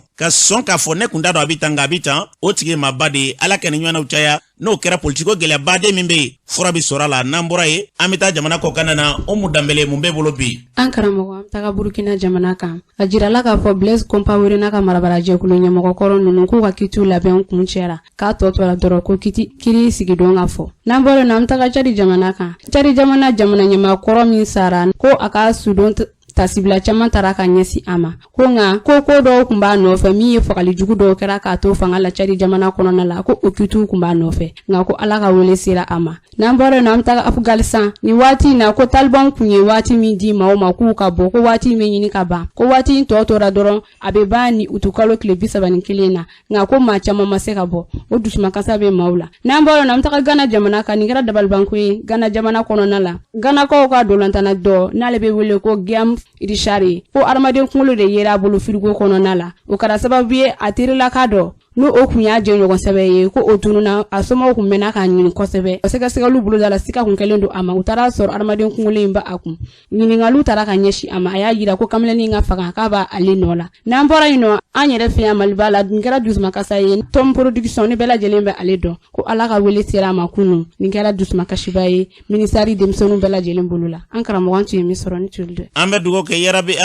k'a fɔ ne kun t'a dɔn a bɛ tan nka a bɛ tan o tigi ye maaba de ye Ala ka nin ɲɔgɔnnaw caya n'o kɛra politiko gɛlɛyabaden min bɛ yen fura bɛ sɔrɔ a la n'an bɔra yen an bɛ taa jamana kɔkan na Umu Danbele mun bɛ bolo bi. An karamɔgɔ an bɛ taga Burukina jamana kan a jirala k'a fɔ Blaise Compaoré n'a ka marabarajɛkulu ɲɛmɔgɔkɔrɔ ninnu k'u ka kitiw labɛn kun cɛra k'a tɔ tora dɔrɔn ko kiri sigidon ka fɔ n'an bɔra yen an bɛ taga Cadi jamana kan Cadi jamana ɲɛmaakɔrɔ min sara ko a ka sudon tasibila caman taara ka ɲɛsi a ma ko nka ko dɔw kun b'a nɔfɛ min ye fagali jugu dɔw kɛra k'a to fanga la Cadi jamana kɔnɔna la ko o kitiw kun b'a nɔfɛ nka ko Ala ka wele sera a ma n'an bɔra yen an bɛ taga Afganistan ni waati in na ko Taliban kun ye waati min di maaw ma k'u ka bɔ ko waati min ɲini ka ban ko waati in tɔ tora dɔrɔn a bɛ ban ni utukalo tile 31 na nka ko maa caman ma se ka bɔ o dusumakasa bɛ maaw la n'an bɔra yen an bɛ taga Gana jamana kan nin kɛra dabalibanko ye Gana jamana kɔnɔna la Ganakaw ka dolantana dɔ n'ale bɛ wele ko Guillaume Richard ko adamaden kunkolo de yera a bolo frigo kɔnɔna la o kɛra sababu ye a terila ka dɔ n'o o kun y'a jɛ ɲɔgɔn sɛbɛ ye ko o tununa a somɔgɔw kun mɛnna k'a ɲini kosɛbɛ sɛgɛsɛgɛliw boloda la sika kun kɛlen don a ma u taara sɔrɔ adamaden kunkolo in ba a kun ɲininkaliw taara ka ɲɛsin a ma a y'a yira ko kamalenin ka faga k'a b'a ale nɔ la n'an bɔra yen nɔ an yɛrɛ fɛ yan Maliba la nin kɛra dusumakasa ye Tom Production ni bɛɛ lajɛlen bɛ ale dɔn ko Ala ka wele sera a ma kunun nin kɛra dusumakasiba ye minisari denmisɛnninw bɛɛ lajɛlen bolo la an karamɔgɔ an tun ye min sɔrɔ ni tuli dɛ an bɛ dugawu kɛ yarabi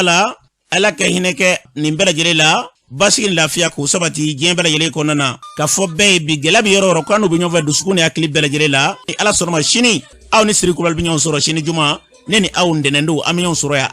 Ala ka hinɛ kɛ nin bɛɛ lajɛlen la basigi ni lafiya k'o sabati diɲɛ bɛɛ lajɛlen kɔnɔna na ka fɔ bɛɛ ye bi gɛlɛya bɛ yɔrɔ o yɔrɔ k'an n'u bɛ ɲɔgɔn fɛ dusukun ni hakili bɛɛ lajɛlen la ni Ala sɔnna ma sini aw ni Siri Kulubali bɛ ɲɔgɔn sɔrɔ sini juma ne ni aw ntɛnɛn don an bɛ ɲɔgɔn sɔrɔ yan